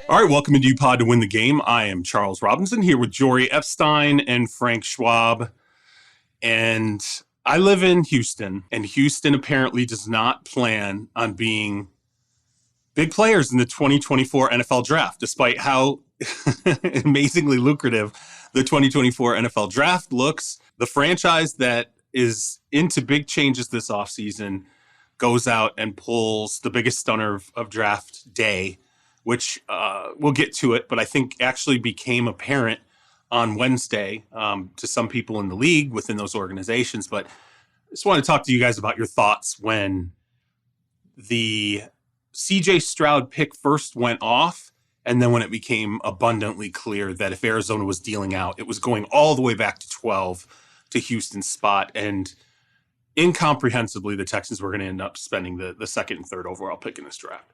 All right, welcome into UPod to Win the Game. I am Charles Robinson here with Jori, Epstein, and Frank Schwab. And I live in Houston, and Houston apparently does not plan on being big players in the 2024 NFL Draft, despite how amazingly lucrative the 2024 NFL Draft looks. The franchise that is into big changes this offseason goes out and pulls the biggest stunner of draft day, which we'll get to it, but I think actually became apparent on Wednesday to some people in the league within those organizations. But I just want to talk to you guys about your thoughts when the CJ Stroud pick first went off, and then when it became abundantly clear that if Arizona was dealing out, it was going all the way back to 12 to Houston's spot. And incomprehensibly, the Texans were going to end up spending the second and third overall pick in this draft.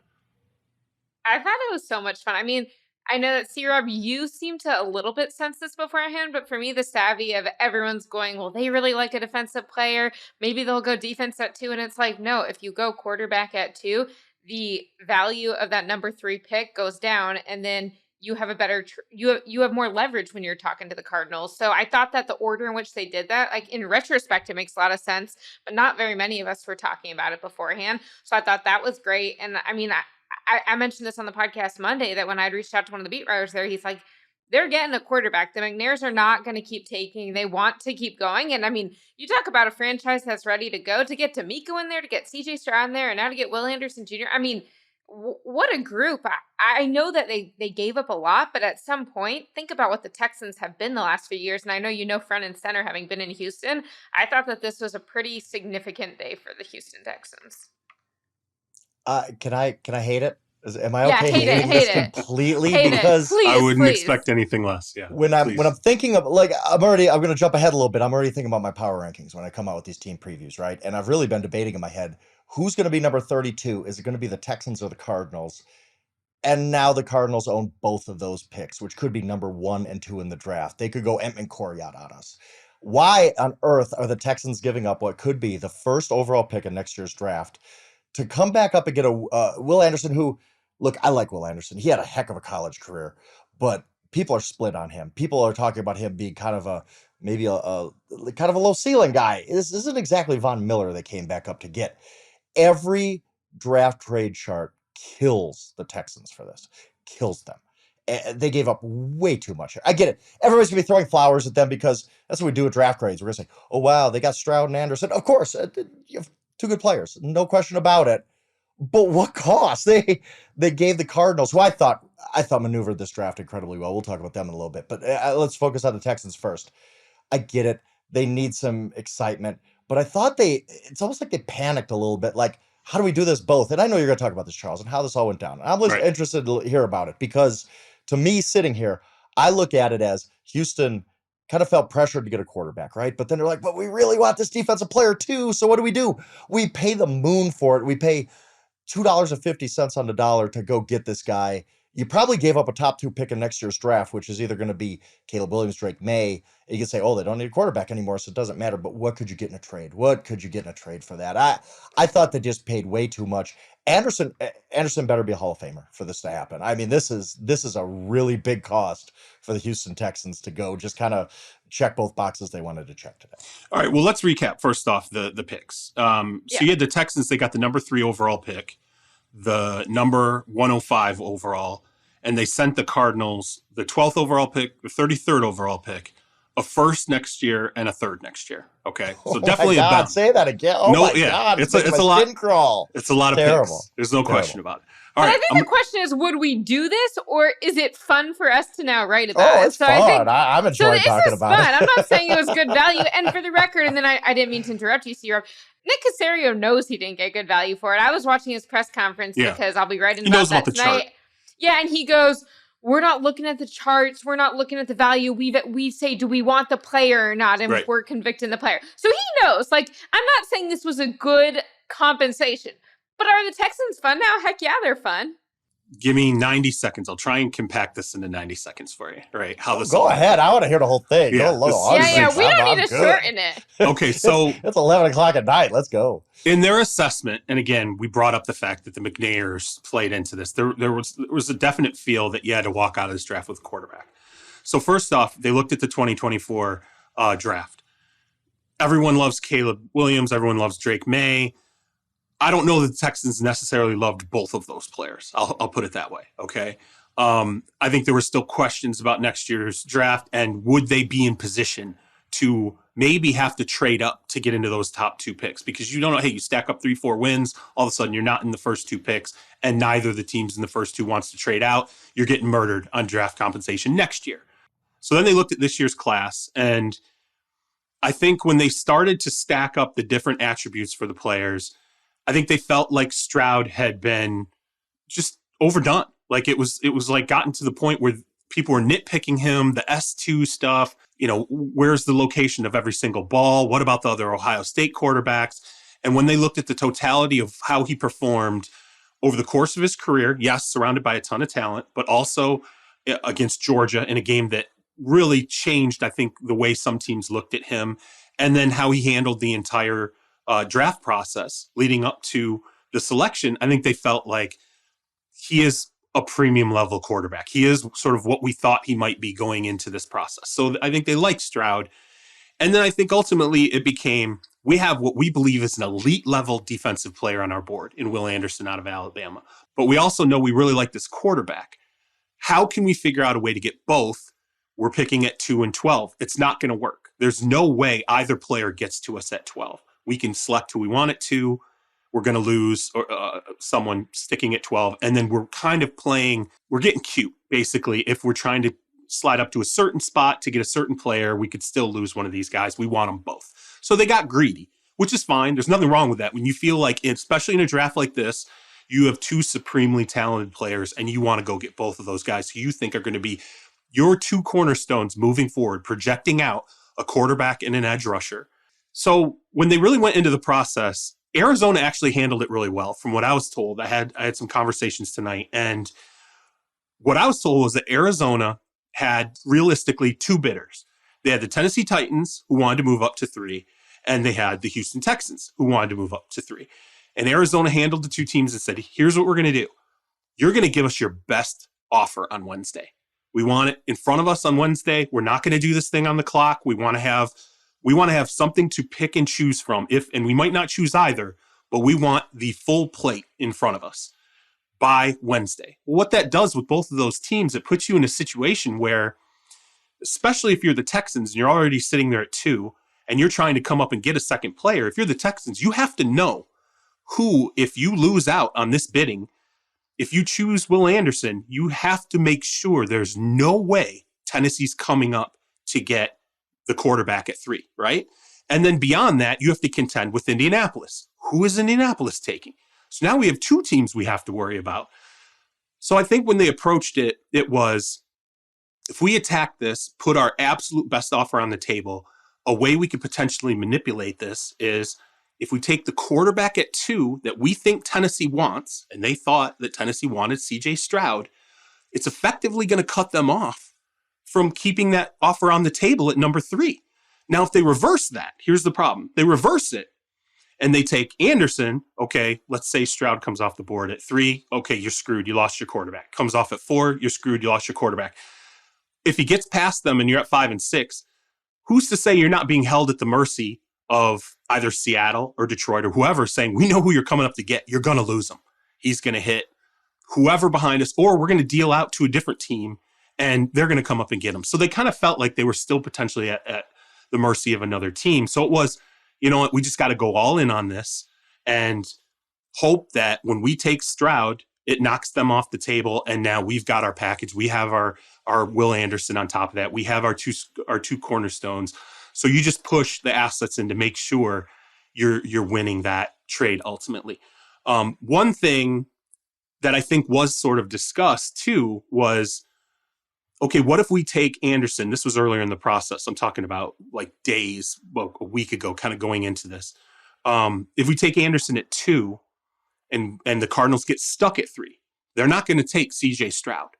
I thought it was so much fun. I mean, I know that C-Rob, you seem to a little bit sense this beforehand, but for me, the savvy of everyone's going, well, they really like a defensive player. Maybe they'll go defense at 2. And it's like, no, if you go quarterback at 2, the value of that number 3 pick goes down. And then you have a better, you have more leverage when you're talking to the Cardinals. So I thought that the order in which they did that, like in retrospect, it makes a lot of sense, but not very many of us were talking about it beforehand. So I thought that was great. And I mean, I mentioned this on the podcast Monday that when I'd reached out to one of the beat writers there, he's like, they're getting a quarterback. The McNairs are not going to keep taking. They want to keep going. And I mean, you talk about a franchise that's ready to go, to get D'Amico in there, to get CJ Stroud in there, and now to get Will Anderson Jr. I mean, what a group. I know that they gave up a lot, but at some point, think about what the Texans have been the last few years. And I know you know front and center having been in Houston. I thought that this was a pretty significant day for the Houston Texans. Can I hate it? Am I okay hating this completely? Because please, I wouldn't expect anything less. Yeah. When I'm thinking of, like, I'm going to jump ahead a little bit. I'm already thinking about my power rankings when I come out with these team previews, right? And I've really been debating in my head, who's going to be number 32? Is it going to be the Texans or the Cardinals? And now the Cardinals own both of those picks, which could be number 1 and 2 in the draft. They could go Entman Coryatt on us. Why on earth are the Texans giving up what could be the first overall pick in next year's draft to come back up and get a Will Anderson who, look, I like Will Anderson. He had a heck of a college career, but people are split on him. People are talking about him being kind of a low ceiling guy. This isn't exactly Von Miller they came back up to get. Every draft trade chart kills the Texans for this. Kills them. They gave up way too much. I get it. Everybody's going to be throwing flowers at them because that's what we do with draft grades. We're going to say, oh, wow, they got Stroud and Anderson. Of course, you have 2 good players. No question about it. But what cost? They gave the Cardinals, who I thought maneuvered this draft incredibly well. We'll talk about them in a little bit. But let's focus on the Texans first. I get it. They need some excitement. But I thought it's almost like they panicked a little bit. Like, how do we do this both? And I know you're going to talk about this, Charles, and how this all went down. I'm interested to hear about it because to me, sitting here, I look at it as Houston kind of felt pressured to get a quarterback, right? But then they're like, but we really want this defensive player too. So what do? We pay the moon for it. We pay $2.50 on the dollar to go get this guy. You probably gave up a top 2 pick in next year's draft, which is either going to be Caleb Williams, Drake May. You can say, oh, they don't need a quarterback anymore, so it doesn't matter. But what could you get in a trade? What could you get in a trade for that? I thought they just paid way too much. Anderson better be a Hall of Famer for this to happen. I mean, this is a really big cost for the Houston Texans to go just kind of check both boxes they wanted to check today. All right, well, let's recap first off the picks. So you had the Texans, they got the number 3 overall pick, the number 105 overall, and they sent the Cardinals the 12th overall pick, the 33rd overall pick, a first next year, and a third next year. Okay, so definitely a bet. Say that again. Oh no, my God, it's a lot. Crawl. It's a lot of picks. There's no question about it. All right, I think the question is, would we do this, or is it fun for us to now write about it? Oh, it's fun. I'm enjoying talking about it. I'm not saying it was good value. And for the record, and then I didn't mean to interrupt you, C-Rob, Nick Caserio knows he didn't get good value for it. I was watching his press conference because I'll be writing about that tonight. Chart. Yeah, and he goes, we're not looking at the charts. We're not looking at the value. We say, do we want the player or not? And we're convicting the player. So he knows. Like, I'm not saying this was a good compensation. But are the Texans fun now? Heck yeah, they're fun. Give me 90 seconds. I'll try and compact this into 90 seconds for you. Right? How this Go all ahead. I want to hear the whole thing. Yeah, Go low. Yeah, we don't need to shorten it. Okay, so it's 11 o'clock at night. Let's go. In their assessment, and again, we brought up the fact that the McNairs played into this. There was a definite feel that you had to walk out of this draft with a quarterback. So first off, they looked at the 2024 draft. Everyone loves Caleb Williams. Everyone loves Drake May. I don't know that the Texans necessarily loved both of those players. I'll put it that way. Okay. I think there were still questions about next year's draft and would they be in position to maybe have to trade up to get into those top 2 picks, because you don't know, hey, you stack up 3-4 wins, all of a sudden you're not in the first 2 picks and neither of the teams in the first 2 wants to trade out. You're getting murdered on draft compensation next year. So then they looked at this year's class, and I think when they started to stack up the different attributes for the players, I think they felt like Stroud had been just overdone. Like it was like gotten to the point where people were nitpicking him, the S2 stuff, where's the location of every single ball? What about the other Ohio State quarterbacks? And when they looked at the totality of how he performed over the course of his career, yes, surrounded by a ton of talent, but also against Georgia in a game that really changed, I think, the way some teams looked at him, and then how he handled the entire draft process leading up to the selection, I think they felt like he is a premium level quarterback. He is sort of what we thought he might be going into this process. So I think they liked Stroud. And then I think ultimately it became, we have what we believe is an elite level defensive player on our board in Will Anderson out of Alabama. But we also know we really like this quarterback. How can we figure out a way to get both? We're picking at 2 and 12. It's not going to work. There's no way either player gets to us at 12. We can select who we want it to. We're going to lose someone sticking at 12. And then we're kind of playing, we're getting cute, basically. If we're trying to slide up to a certain spot to get a certain player, we could still lose one of these guys. We want them both. So they got greedy, which is fine. There's nothing wrong with that. When you feel like, especially in a draft like this, you have 2 supremely talented players and you want to go get both of those guys who you think are going to be your 2 cornerstones moving forward, projecting out a quarterback and an edge rusher. So when they really went into the process, Arizona actually handled it really well. From what I was told, I had some conversations tonight, and what I was told was that Arizona had realistically 2 bidders. They had the Tennessee Titans, who wanted to move up to 3, and they had the Houston Texans, who wanted to move up to 3. And Arizona handled the 2 teams and said, here's what we're going to do. You're going to give us your best offer on Wednesday. We want it in front of us on Wednesday. We're not going to do this thing on the clock. We want to have something to pick and choose from. And we might not choose either, but we want the full plate in front of us by Wednesday. Well, what that does with both of those teams, it puts you in a situation where, especially if you're the Texans and you're already sitting there at 2 and you're trying to come up and get a second player, if you're the Texans, you have to know who, if you lose out on this bidding, if you choose Will Anderson, you have to make sure there's no way Tennessee's coming up to get the quarterback at 3, right? And then beyond that, you have to contend with Indianapolis. Who is Indianapolis taking? So now we have 2 teams we have to worry about. So I think when they approached it, it was, if we attack this, put our absolute best offer on the table, a way we could potentially manipulate this is if we take the quarterback at 2 that we think Tennessee wants, and they thought that Tennessee wanted C.J. Stroud, it's effectively going to cut them off from keeping that offer on the table at number 3. Now, if they reverse that, here's the problem. They reverse it and they take Anderson. Okay, let's say Stroud comes off the board at 3. Okay, you're screwed. You lost your quarterback. Comes off at 4. You're screwed. You lost your quarterback. If he gets past them and you're at 5 and 6, who's to say you're not being held at the mercy of either Seattle or Detroit or whoever saying, we know who you're coming up to get. You're going to lose him. He's going to hit whoever behind us, or we're going to deal out to a different team and they're going to come up and get him. So they kind of felt like they were still potentially at the mercy of another team. So it was, you know what, we just got to go all in on this and hope that when we take Stroud, it knocks them off the table. And now we've got our package. We have our Will Anderson on top of that. We have our two cornerstones. So you just push the assets in to make sure you're winning that trade ultimately. One thing that I think was sort of discussed too was, okay, what if we take Anderson? This was earlier in the process. I'm talking about like days, well, a week ago, kind of going into this. If we take Anderson at 2 and the Cardinals get stuck at 3, They're not going to take CJ Stroud.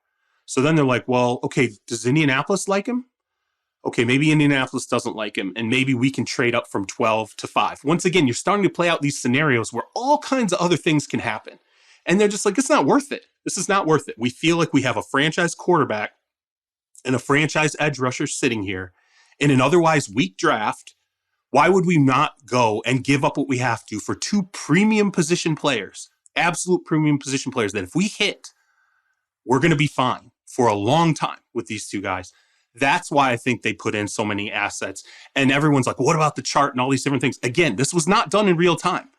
So then they're like, well, okay, does Indianapolis like him? Okay, maybe Indianapolis doesn't like him, and maybe we can trade up from 12 to 5. Once again, you're starting to play out these scenarios where all kinds of other things can happen. And they're just like, it's not worth it. This is not worth it. We feel like we have a franchise quarterback and a franchise edge rusher sitting here in an otherwise weak draft. Why would we not go and give up what we have to for 2 premium position players, absolute premium position players that if we hit, we're going to be fine for a long time with these 2 guys. That's why I think they put in so many assets. And everyone's like, what about the chart and all these different things? Again, this was not done in real time.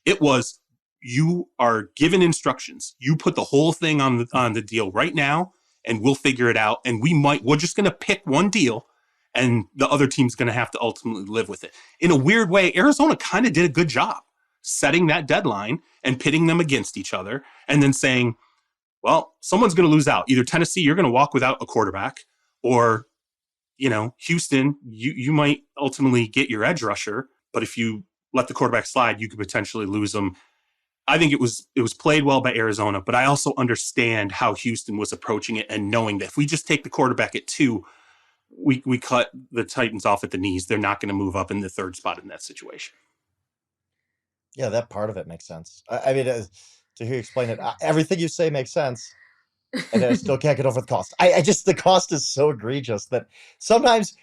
It was, you are given instructions. You put the whole thing on the deal right now, and we'll figure it out. And we're just going to pick one deal, and the other team's going to have to ultimately live with it. In a weird way, Arizona kind of did a good job setting that deadline and pitting them against each other, and then saying, well, someone's going to lose out. Either Tennessee, you're going to walk without a quarterback, or, Houston, you might ultimately get your edge rusher, but if you let the quarterback slide, you could potentially lose them. I think it was played well by Arizona, but I also understand how Houston was approaching it and knowing that if we just take the quarterback at 2, we cut the Titans off at the knees. They're not going to move up in the 3rd spot in that situation. Yeah, that part of it makes sense. I mean, to hear you explain it, everything you say makes sense. And I still can't get over the cost. The cost is so egregious that sometimes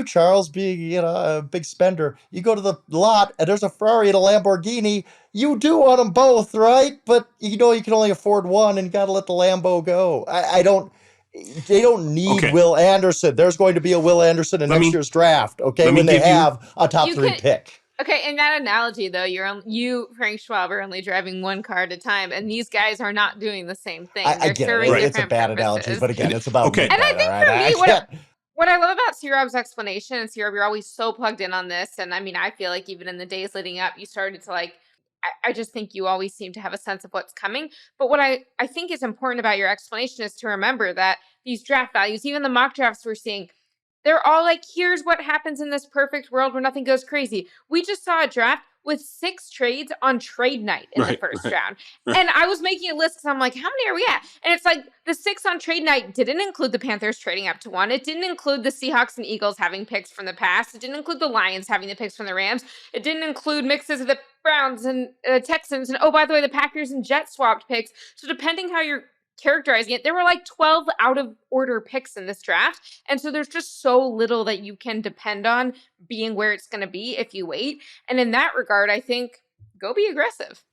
Charles, being a big spender, you go to the lot and there's a Ferrari and a Lamborghini. You do want them both, right? But you can only afford one, and you got to let the Lambo go. They don't need Will Anderson. There's going to be a Will Anderson in next year's draft. Okay, when they have a top 3 pick. Okay, in that analogy, though, you, Frank Schwab, are only driving one car at a time, and these guys are not doing the same thing. I get it. It's a bad analogy, but again, it's about And I think for me, what I love about C-Rob's explanation, and C-Rob, you're always so plugged in on this, and I mean, I feel like even in the days leading up, you started to I just think you always seem to have a sense of what's coming. But what I think is important about your explanation is to remember that these draft values, even the mock drafts we're seeing, they're all like, here's what happens in this perfect world where nothing goes crazy. We just saw a draft with 6 trades on trade night in the first round. Right. And I was making a list because I'm like, how many are we at? And it's like the 6 on trade night didn't include the Panthers trading up to 1. It didn't include the Seahawks and Eagles having picks from the past. It didn't include the Lions having the picks from the Rams. It didn't include mixes of the Browns and Texans. And oh, by the way, the Packers and Jets swapped picks. So depending how you're characterizing it, there were like 12 out of order picks in this draft. And so there's just so little that you can depend on being where it's going to be if you wait. And in that regard, I think go be aggressive.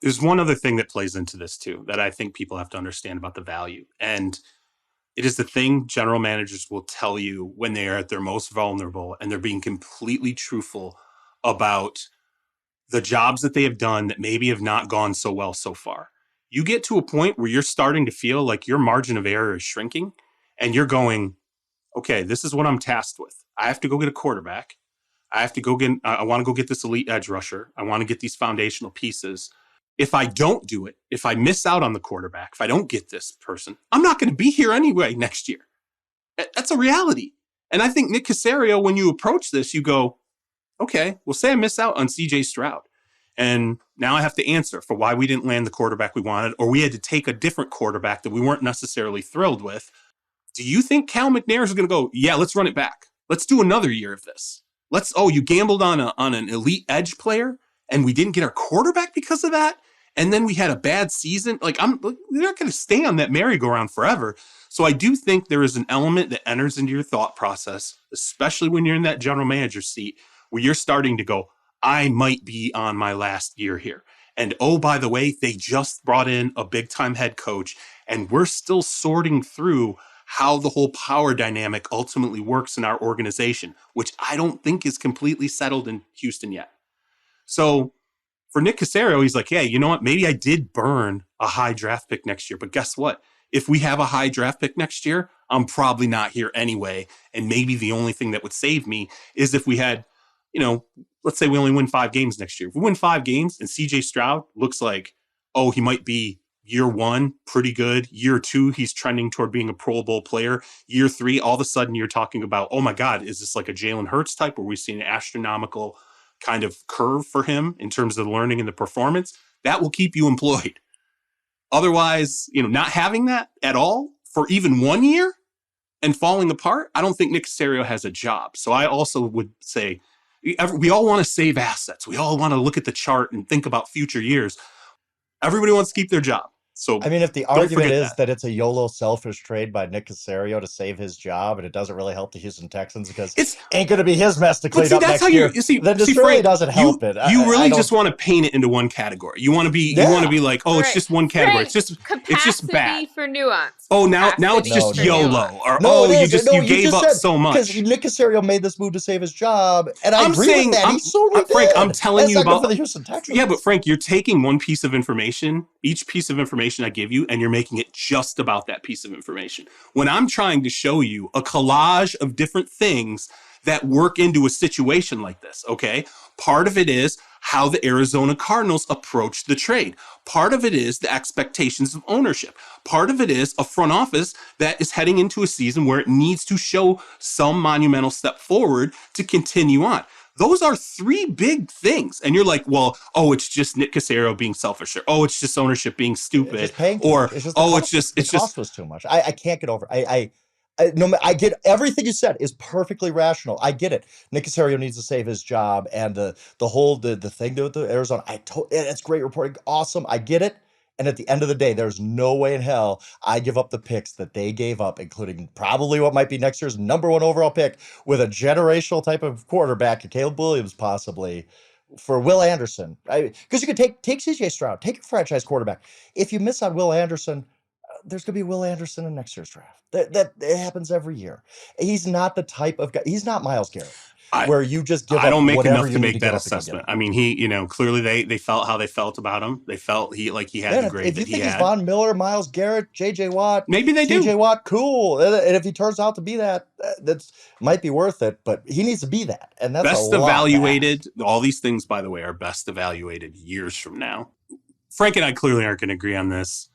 There's one other thing that plays into this too, that I think people have to understand about the value. And it is the thing general managers will tell you when they are at their most vulnerable and they're being completely truthful about the jobs that they have done that maybe have not gone so well so far. You get to a point where you're starting to feel like your margin of error is shrinking, and you're going, okay, this is what I'm tasked with. I have to go get a quarterback. I want to go get this elite edge rusher. I want to get these foundational pieces. If I don't do it, if I miss out on the quarterback, if I don't get this person, I'm not going to be here anyway next year. That's a reality. And I think Nick Caserio, when you approach this, you go, okay, well, say I miss out on CJ Stroud. And now I have to answer for why we didn't land the quarterback we wanted, or we had to take a different quarterback that we weren't necessarily thrilled with. Do you think Cal McNair is going to go, yeah, let's run it back. Let's do another year of this. You gambled on an elite edge player and we didn't get our quarterback because of that? And then we had a bad season. They're not going to stay on that merry-go-round forever. So I do think there is an element that enters into your thought process, especially when you're in that general manager seat, where you're starting to go, I might be on my last year here. And oh, by the way, they just brought in a big-time head coach, and we're still sorting through how the whole power dynamic ultimately works in our organization, which I don't think is completely settled in Houston yet. So for Nick Caserio, he's like, yeah, you know what? Maybe I did burn a high draft pick next year, but guess what? If we have a high draft pick next year, I'm probably not here anyway. And maybe the only thing that would save me is if we had, let's say we only win 5 games next year. If we win 5 games and CJ Stroud looks like, oh, he might be year 1, pretty good. Year 2, he's trending toward being a Pro Bowl player. Year 3, all of a sudden you're talking about, oh my God, is this like a Jalen Hurts type where we see an astronomical kind of curve for him in terms of the learning and the performance? That will keep you employed. Otherwise, not having that at all for even 1 year and falling apart, I don't think Nick Caserio has a job. So I also would say we all want to save assets. We all want to look at the chart and think about future years. Everybody wants to keep their job. So I mean, if the argument is that it's a YOLO selfish trade by Nick Caserio to save his job, and it doesn't really help the Houston Texans because it ain't going to be his mess to clean up next year, then this really doesn't help it. You really just want to paint it into one category. You want to be like, oh, it's just one category. It's just bad. For nuance. Oh, now it's just YOLO. Or you gave up so much. Because Nick Caserio made this move to save his job, and I agree with that. He certainly did. Frank, I'm telling you about for the Houston Texans. Yeah, but Frank, you're taking one piece of information, each piece of information I give you, and you're making it just about that piece of information. When I'm trying to show you a collage of different things that work into a situation like this, okay? Part of it is how the Arizona Cardinals approach the trade. Part of it is the expectations of ownership. Part of it is a front office that is heading into a season where it needs to show some monumental step forward to continue on. Those are three big things. And you're like, well, it's just Nick Caserio being selfish, or it's just ownership being stupid, or the cost was too much. I can't get over it. I get everything you said is perfectly rational. I get it. Nick Caserio needs to save his job, and the thing with the Arizona. It's great reporting, awesome. I get it. And at the end of the day, there's no way in hell I give up the picks that they gave up, including probably what might be next year's #1 overall pick with a generational type of quarterback, and Caleb Williams possibly, for Will Anderson. Because you could take CJ Stroud, take a franchise quarterback. If you miss on Will Anderson, there's going to be Will Anderson in next year's draft. That it happens every year. He's not the type of guy. He's not Myles Garrett. Where you just give up. I don't make enough to make that assessment. I mean, he, clearly they felt how they felt about him. They felt he had the grade that he had. If you think he's Von Miller, Myles Garrett, J.J. Watt, maybe they do. J.J. Watt, cool. And if he turns out to be that might be worth it. But he needs to be that, and that's best evaluated. All these things, by the way, are best evaluated years from now. Frank and I clearly aren't going to agree on this.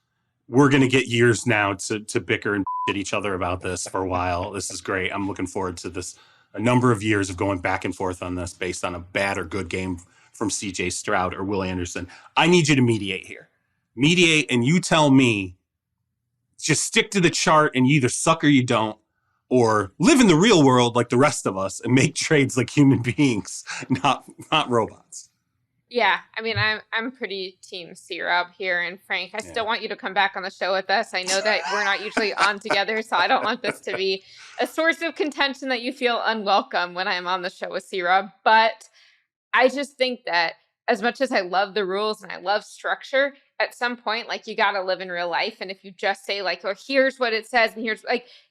We're going to get years now to bicker and at each other about this for a while. This is great. I'm looking forward to this. A number of years of going back and forth on this based on a bad or good game from CJ Stroud or Will Anderson. I need you to mediate here. Mediate, and you tell me, just stick to the chart and you either suck or you don't, or live in the real world like the rest of us and make trades like human beings, not robots. Yeah, I mean, I'm pretty team C-Rob here, and Frank, I still want you to come back on the show with us. I know that we're not usually on together, so I don't want this to be a source of contention that you feel unwelcome when I'm on the show with C-Rob. But I just think that as much as I love the rules and I love structure, at some point, you got to live in real life. And if you just say here's what it says, and here's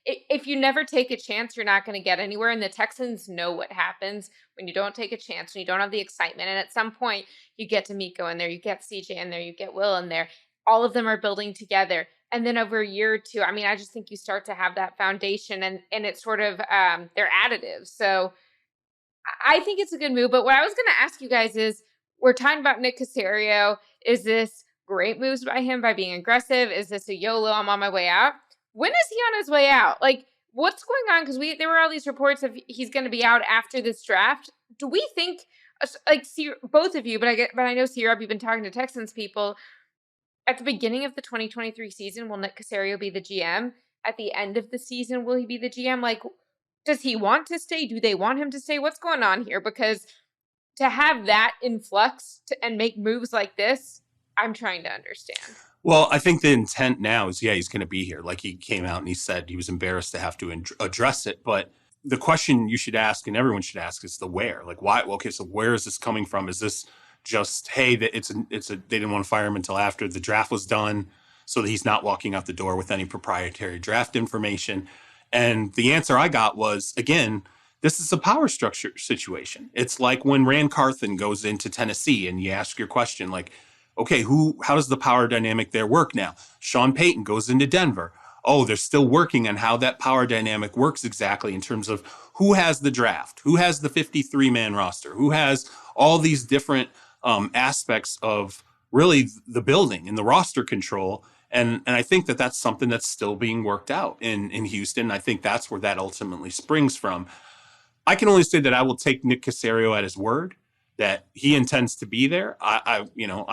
if you never take a chance, you're not going to get anywhere. And the Texans know what happens when you don't take a chance, when you don't have the excitement. And at some point, you get D'Amico in there, you get CJ in there, you get Will in there. All of them are building together. And then over a year or two, I mean, I just think you start to have that foundation, and it's sort of they're additive. So I think it's a good move. But what I was going to ask you guys is, we're talking about Nick Caserio. Is this great moves by him by being aggressive? Is this a YOLO, I'm on my way out? When is he on his way out? What's going on? Because there were all these reports of he's going to be out after this draft. Do we think, both of you, but I know C-Rob, you've been talking to Texans people. At the beginning of the 2023 season, will Nick Caserio be the GM? At the end of the season, will he be the GM? Does he want to stay? Do they want him to stay? What's going on here? Because to have that influx and make moves like this, I'm trying to understand. Well, I think the intent now is, he's going to be here. He came out and he said he was embarrassed to have to address it. But the question you should ask, and everyone should ask, is the where. Why? Okay, so where is this coming from? Is this just, hey, they didn't want to fire him until after the draft was done, so that he's not walking out the door with any proprietary draft information? And the answer I got was, again, this is a power structure situation. It's like when Rand Carthen goes into Tennessee and you ask your question, okay, how does the power dynamic there work now? Sean Payton goes into Denver. Oh, they're still working on how that power dynamic works exactly in terms of who has the draft, who has the 53-man roster, who has all these different aspects of really the building and the roster control. And I think that's something that's still being worked out in Houston. I think that's where that ultimately springs from. I can only say that I will take Nick Caserio at his word. that he intends to be there. I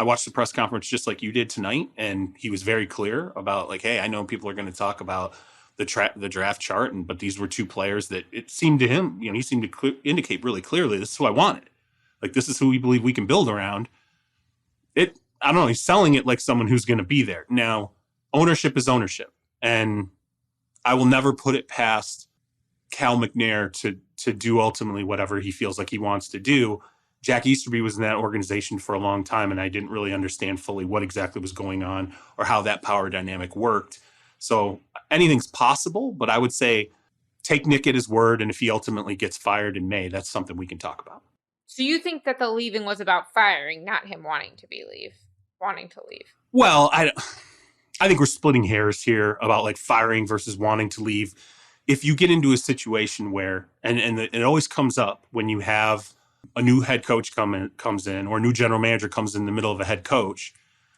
watched the press conference just like you did tonight, and he was very clear about like, hey, I know people are going to talk about the draft chart, but these were two players that it seemed to him, he seemed to indicate really clearly, this is who I wanted. Like, this is who we believe we can build around. I don't know, he's selling it like someone who's going to be there. Now, ownership is ownership, and I will never put it past Cal McNair to do ultimately whatever he feels like he wants to do. Jack Easterby was in that organization for a long time, and I didn't really understand fully what exactly was going on or how that power dynamic worked. So anything's possible, but I would say take Nick at his word, and if he ultimately gets fired in May, that's something we can talk about. So you think that the leaving was about firing, not him wanting to leave? Well, I think we're splitting hairs here about like firing versus wanting to leave. If you get into a situation where, and it always comes up when you have a new head coach comes in, or a new general manager comes in the middle of a head coach.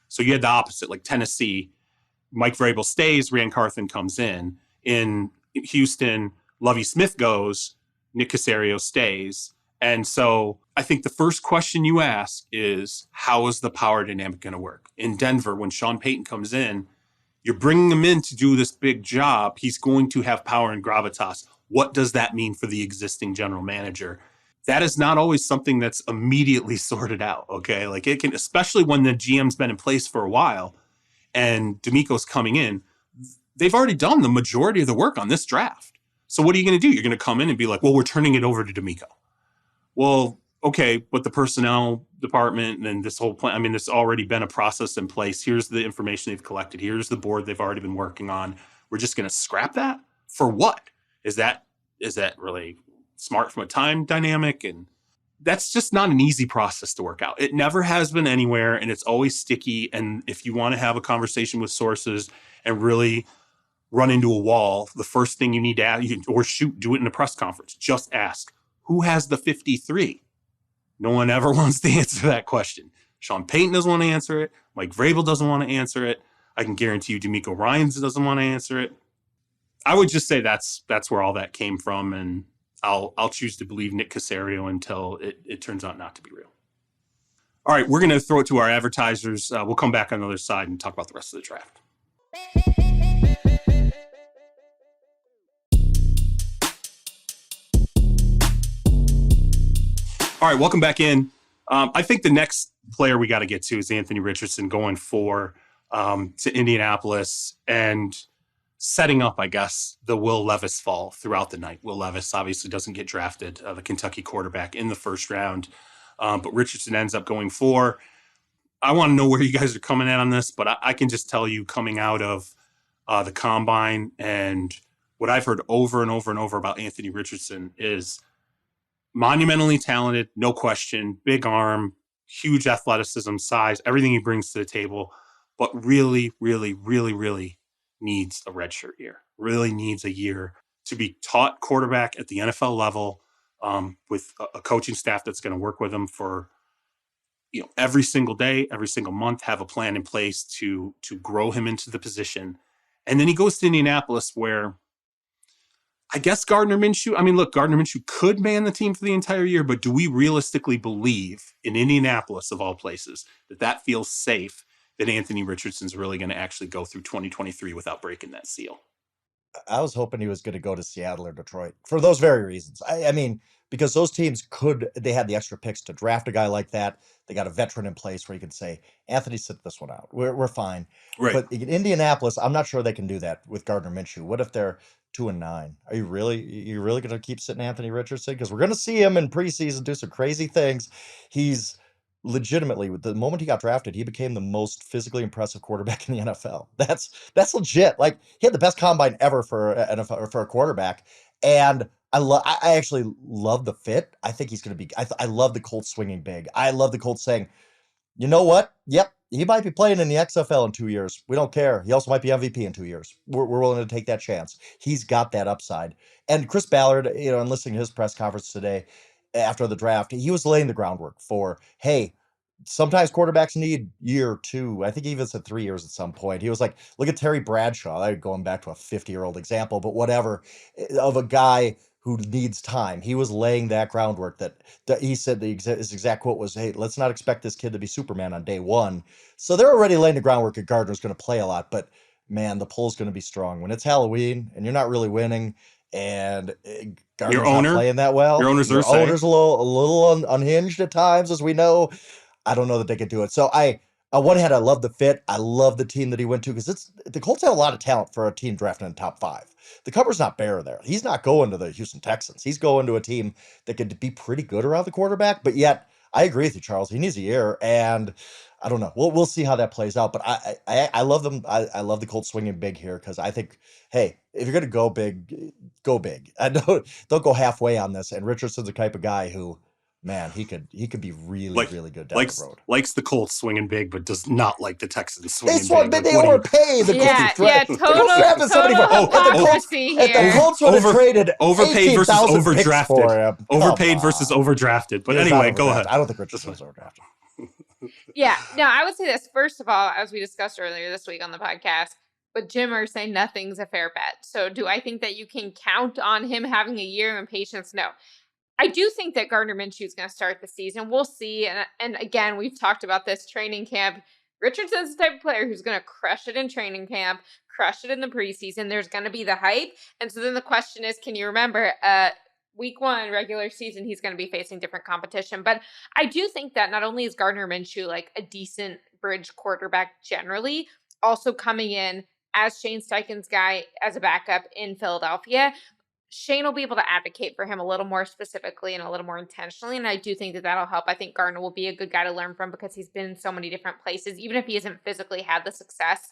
So you had the opposite, like Tennessee, Mike Vrabel stays, Rand Carthen comes in. In Houston, Lovie Smith goes, Nick Caserio stays. And so I think the first question you ask is, how is the power dynamic going to work? In Denver, when Sean Payton comes in, you're bringing him in to do this big job. He's going to have power and gravitas. What does that mean for the existing general manager? That is not always something that's immediately sorted out, okay? Like, it can, especially when the GM's been in place for a while and DeMeco's coming in, they've already done the majority of the work on this draft. So what are you going to do? You're going to come in and be like, well, we're turning it over to DeMeco. Well, okay, but the personnel department and this whole plan, I mean, there's already been a process in place. Here's the information they've collected. Here's the board they've already been working on. We're just going to scrap that? For what? Is that really smart from a time dynamic? And that's just not an easy process to work out. It never has been anywhere, and it's always sticky. And if you want to have a conversation with sources and really run into a wall, the first thing you need to ask, do it in a press conference. Just ask, who has the 53? No one ever wants to answer that question. Sean Payton doesn't want to answer it. Mike Vrabel doesn't want to answer it. I can guarantee you DeMeco Ryans doesn't want to answer it. I would just say that's where all that came from, and I'll choose to believe Nick Caserio until it turns out not to be real. All right, we're going to throw it to our advertisers. We'll come back on the other side and talk about the rest of the draft. All right, welcome back in. I think the next player we got to get to is Anthony Richardson going to Indianapolis and setting up, I guess, the Will Levis fall throughout the night. Will Levis obviously doesn't get drafted, the Kentucky quarterback, in the first round, but Richardson ends up going 4. I want to know where you guys are coming at on this, but I can just tell you, coming out of the combine and what I've heard over and over and over about Anthony Richardson is monumentally talented, no question, big arm, huge athleticism, size, everything he brings to the table, but really, really, really, really needs a redshirt year, really needs a year to be taught quarterback at the NFL level, with a coaching staff that's going to work with him for every single day, every single month, have a plan in place to grow him into the position. And then he goes to Indianapolis, where I guess Gardner Minshew could man the team for the entire year, but do we realistically believe in Indianapolis, of all places, that feels safe, that Anthony Richardson's really going to actually go through 2023 without breaking that seal? I was hoping he was going to go to Seattle or Detroit for those very reasons. I mean, because those teams they had the extra picks to draft a guy like that. They got a veteran in place where you can say, Anthony, sit this one out. We're fine. Right. But in Indianapolis, I'm not sure they can do that with Gardner Minshew. What if they're 2-9? Are you really going to keep sitting Anthony Richardson? Because we're going to see him in preseason do some crazy things. He's legitimately, with the moment he got drafted, he became the most physically impressive quarterback in the NFL. That's legit. Like, he had the best combine ever for NFL or for a quarterback, and I actually love the fit. I think he's going to be. I love the Colts swinging big. I love the Colts saying, you know what? Yep, he might be playing in the XFL in 2 years. We don't care. He also might be MVP in 2 years. We're willing to take that chance. He's got that upside. And Chris Ballard, and listening to his press conference today after the draft, he was laying the groundwork for, hey, sometimes quarterbacks need year or 2. I think he even said 3 years at some point. He was like, look at Terry Bradshaw. Going back to a 50-year-old example, but whatever, of a guy who needs time. He was laying that groundwork that he said his exact quote was, "Hey, let's not expect this kid to be Superman on day one." So they're already laying the groundwork and Gardner's going to play a lot, but man, the pull's going to be strong. When it's Halloween and you're not really winning and Gardner's not playing that well, your owner's a little unhinged at times, as we know. I don't know that they could do it. So on one hand, I love the fit. I love the team that he went to because the Colts have a lot of talent for a team drafted in the top 5. The cover's not bare there. He's not going to the Houston Texans. He's going to a team that could be pretty good around the quarterback. But yet, I agree with you, Charles. He needs a year, and I don't know. We'll see how that plays out. But I love them. I love the Colts swinging big here because I think, hey, if you're going to go big, go big. I don't go halfway on this. And Richardson's the type of guy who, man, he could be really good down the road. Likes the Colts swinging big, but does not like the Texans swinging big. They overpaid. The Colts total hypocrisy here. The Colts would have traded overpaid versus 18,000 picks overdrafted. for him. Overpaid versus overdrafted. But anyway, go ahead. I don't think Richardson was overdrafted. Yeah, no, I would say this. First of all, as we discussed earlier this week on the podcast, but Jim are saying nothing's a fair bet. So do I think that you can count on him having a year of patience? No. I do think that Gardner Minshew is going to start the season. We'll see. And again, we've talked about this training camp. Richardson's the type of player who's going to crush it in training camp, crush it in the preseason. There's going to be the hype. And so then the question is, can you remember week 1 regular season, he's going to be facing different competition. But I do think that not only is Gardner Minshew like a decent bridge quarterback generally, also coming in as Shane Steichen's guy as a backup in Philadelphia, Shane will be able to advocate for him a little more specifically and a little more intentionally. And I do think that that'll help. I think Gardner will be a good guy to learn from because he's been in so many different places, even if he hasn't physically had the success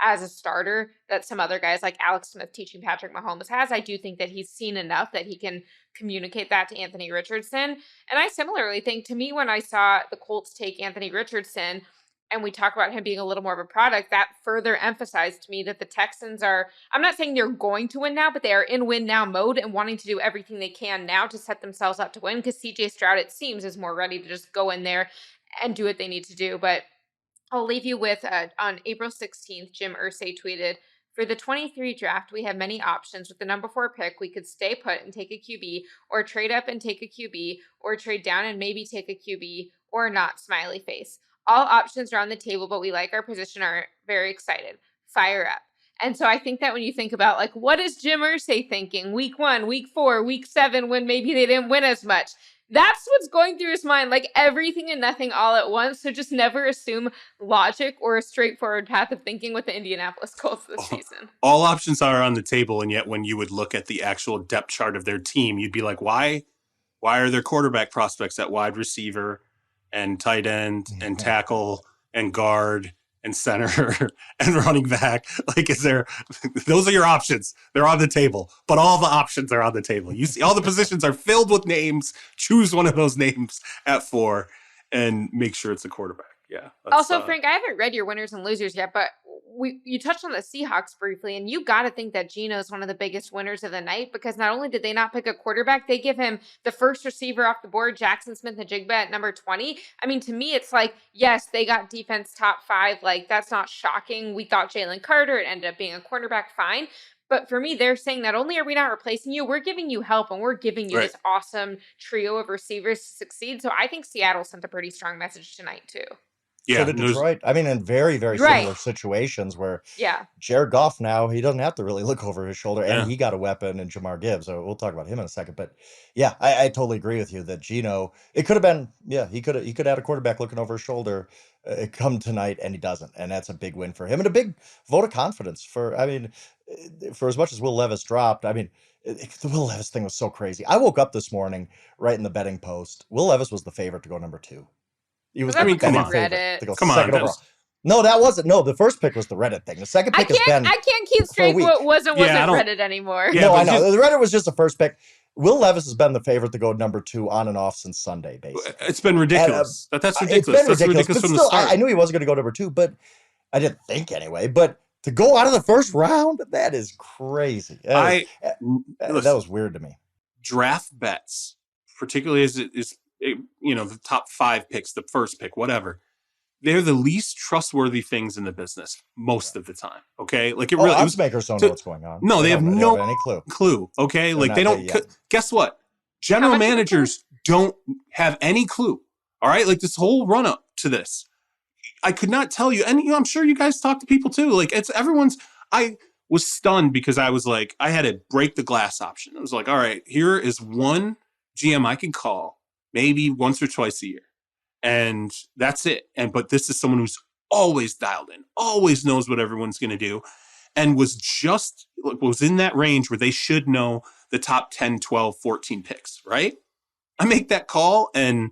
as a starter that some other guys like Alex Smith teaching Patrick Mahomes has. I do think that he's seen enough that he can communicate that to Anthony Richardson. And I similarly think, to me, when I saw the Colts take Anthony Richardson, and we talk about him being a little more of a product, that further emphasized to me that the Texans are, I'm not saying they're going to win now, but they are in win now mode and wanting to do everything they can now to set themselves up to win, because CJ Stroud, it seems, is more ready to just go in there and do what they need to do. But I'll leave you with, on April 16th, Jim Irsay tweeted, "For the 23 draft, we have many options. With the number 4 pick, we could stay put and take a QB, or trade up and take a QB, or trade down and maybe take a QB, or not, smiley face. All options are on the table, but we like our position, are very excited. Fire up." And so I think that when you think about, like, what is Jim Irsay thinking week 1, week 4, week 7, when maybe they didn't win as much? That's what's going through his mind, like everything and nothing all at once. So just never assume logic or a straightforward path of thinking with the Indianapolis Colts this season. All options are on the table, and yet when you would look at the actual depth chart of their team, you'd be like, why are there quarterback prospects at wide receiver and tight end and tackle and guard and center and running back? Like, those are your options. They're on the table, but all the options are on the table. You see, all the positions are filled with names. Choose one of those names at 4 and make sure it's a quarterback. Yeah. Also, Frank, I haven't read your winners and losers yet, but you touched on the Seahawks briefly, and you got to think that Geno is one of the biggest winners of the night, because not only did they not pick a quarterback, they give him the first receiver off the board, Jackson Smith-Njigba, at number 20. I mean, to me, it's like, yes, they got defense top 5. Like, that's not shocking. We thought Jalen Carter, it ended up being a cornerback, fine. But for me, they're saying not only are we not replacing you, we're giving you help, and we're giving you this awesome trio of receivers to succeed. So I think Seattle sent a pretty strong message tonight, too. Yeah, so did Detroit. I mean, in very, very similar situations where Jared Goff now, he doesn't have to really look over his shoulder, and he got a weapon in Jahmyr Gibbs. So we'll talk about him in a second. But yeah, I totally agree with you that Geno, it could have been, he could have a quarterback looking over his shoulder come tonight, and he doesn't. And that's a big win for him and a big vote of confidence for as much as Will Levis dropped. I mean, the Will Levis thing was so crazy. I woke up this morning right in the betting post. Will Levis was the favorite to go number 2. He was come on. Come on. No, that wasn't. No, the first pick was the Reddit thing. The second pick has been. I can't keep straight what wasn't Reddit anymore. Yeah, no, I know. The Reddit was just the first pick. Will Levis has been the favorite to go number 2 on and off since Sunday, basically. It's been ridiculous. That's ridiculous. It's been ridiculous from the start. I knew he wasn't going to go number 2, but I didn't think anyway. But to go out of the first round, that is crazy. That was weird to me. Draft bets, particularly as it is, the top 5 picks, the first pick, whatever, they're the least trustworthy things in the business most of the time. Okay. Like it Oh, really, odds makers don't know what's going on. no, they have no any clue. Okay. They're Like not- they don't, yeah. guess what? General much of a clue? managers don't have any clue. All right. Like this whole run up to this, I could not tell you. And I'm sure you guys talk to people too. Like it's everyone's, I was stunned because I was like, I had to break the glass option. I was like, all right, here is one GM I can call maybe once or twice a year. And that's it. But this is someone who's always dialed in, always knows what everyone's going to do, and was in that range where they should know the top 10, 12, 14 picks, right? I make that call and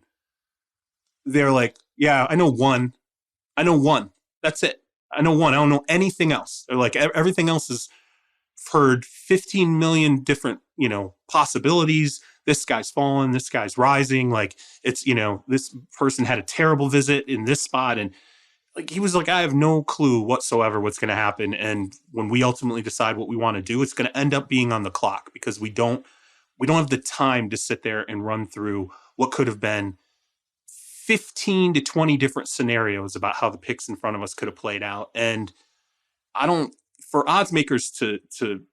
they're like, yeah, I know one. That's it. I know one. I don't know anything else. They're like, everything else is heard 15 million different, possibilities. This guy's fallen, this guy's rising. Like it's, this person had a terrible visit in this spot. And like, he was like, I have no clue whatsoever what's going to happen. And when we ultimately decide what we want to do, it's going to end up being on the clock because we don't have the time to sit there and run through what could have been 15 to 20 different scenarios about how the picks in front of us could have played out. And for odds makers to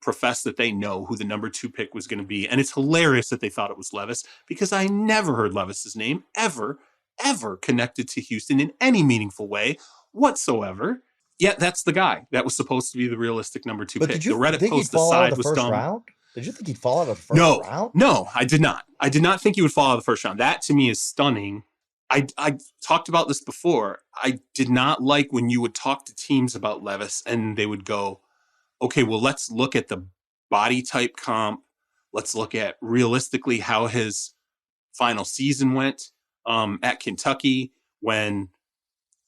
profess that they know who the number 2 pick was going to be. And it's hilarious that they thought it was Levis because I never heard Levis's name ever connected to Houston in any meaningful way whatsoever. Yet that's the guy that was supposed to be the realistic number 2 pick. The Reddit post aside was dumb. Round? Did you think he'd fall out of the first round? No, I did not. I did not think he would fall out of the first round. That to me is stunning. I talked about this before. I did not like when you would talk to teams about Levis and they would go, okay, well, let's look at the body type comp. Let's look at realistically how his final season went at Kentucky when,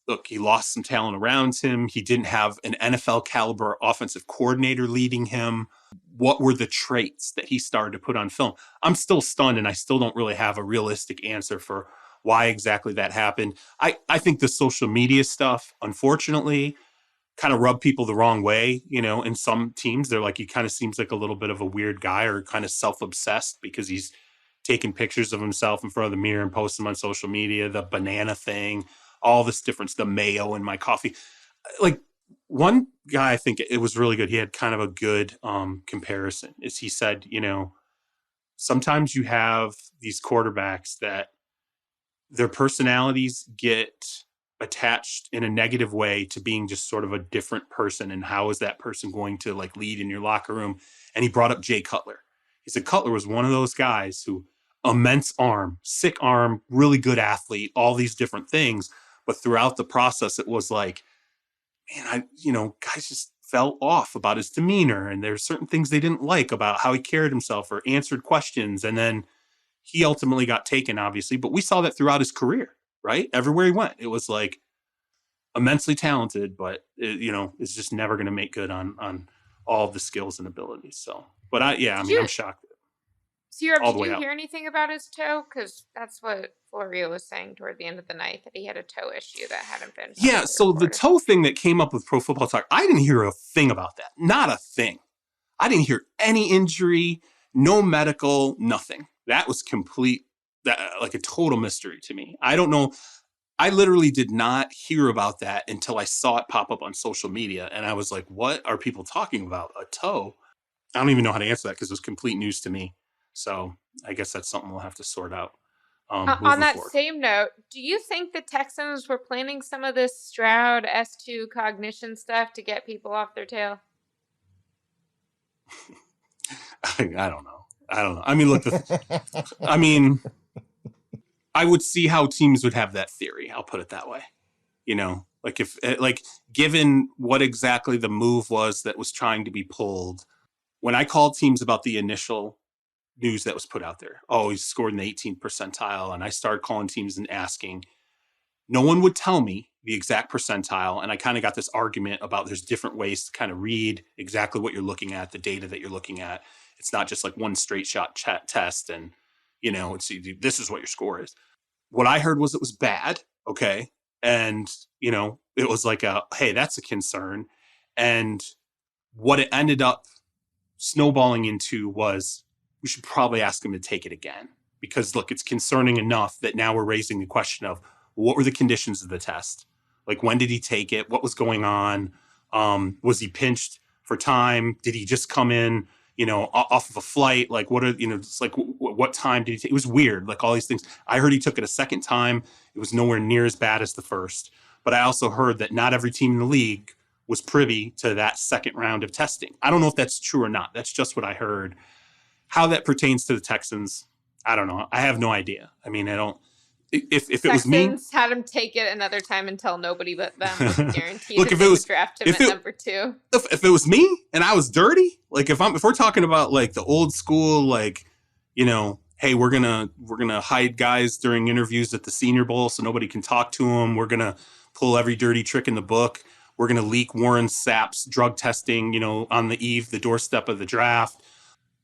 look, he lost some talent around him. He didn't have an NFL caliber offensive coordinator leading him. What were the traits that he started to put on film? I'm still stunned and I still don't really have a realistic answer for why exactly that happened. I think the social media stuff, unfortunately, kind of rubbed people the wrong way. In some teams, they're like, he kind of seems like a little bit of a weird guy or kind of self-obsessed because he's taking pictures of himself in front of the mirror and posting them on social media, the banana thing, all this difference, the mayo in my coffee. Like one guy, I think it was really good. He had kind of a good comparison is he said, sometimes you have these quarterbacks that their personalities get attached in a negative way to being just sort of a different person. And how is that person going to like lead in your locker room? And he brought up Jay Cutler. He said Cutler was one of those guys who immense arm, sick arm, really good athlete, all these different things. But throughout the process, it was like, man, guys just fell off about his demeanor. And there's certain things they didn't like about how he carried himself or answered questions. And then he ultimately got taken, obviously, but we saw that throughout his career, right? Everywhere he went, it was like immensely talented, but is just never going to make good on all of the skills and abilities. So, but I'm shocked. Syrup, did you hear anything about his toe? Because that's what Florio was saying toward the end of the night, that he had a toe issue that hadn't been. Yeah, so the toe thing that came up with Pro Football Talk, I didn't hear a thing about that. Not a thing. I didn't hear any injury, no medical, nothing. That was like a total mystery to me. I don't know. I literally did not hear about that until I saw it pop up on social media. And I was like, what are people talking about? A toe? I don't even know how to answer that because it was complete news to me. So I guess that's something we'll have to sort out. On that same note, do you think the Texans were planning some of this Stroud S2 cognition stuff to get people off their tail? I don't know. I mean, look, I would see how teams would have that theory. I'll put it that way. Like if, given what exactly the move was that was trying to be pulled, when I called teams about the initial news that was put out there, oh, he scored in the 18th percentile. And I started calling teams and asking, no one would tell me the exact percentile. And I kind of got this argument about there's different ways to kind of read exactly what you're looking at, the data that you're looking at. It's not just like one straight shot test and, this is what your score is. What I heard was it was bad. Okay. And, it was like hey, that's a concern. And what it ended up snowballing into was we should probably ask him to take it again because look, it's concerning enough that now we're raising the question of what were the conditions of the test? Like, when did he take it? What was going on? Was he pinched for time? Did he just come in, off of a flight? Like, what are, just like, what time did he take? It was weird. Like, all these things. I heard he took it a second time. It was nowhere near as bad as the first. But I also heard that not every team in the league was privy to that second round of testing. I don't know if that's true or not. That's just what I heard. How that pertains to the Texans, I don't know. I have no idea. I mean, I don't. If it was me, Texans had him take it another time and tell nobody but them was guaranteed Look, that if they it was- would draft him if at it- number 2. if it was me and I was dirty, like if we're talking about like the old school, like, hey, we're gonna hide guys during interviews at the Senior Bowl so nobody can talk to them. We're gonna pull every dirty trick in the book. We're gonna leak Warren Sapp's drug testing, on the doorstep of the draft.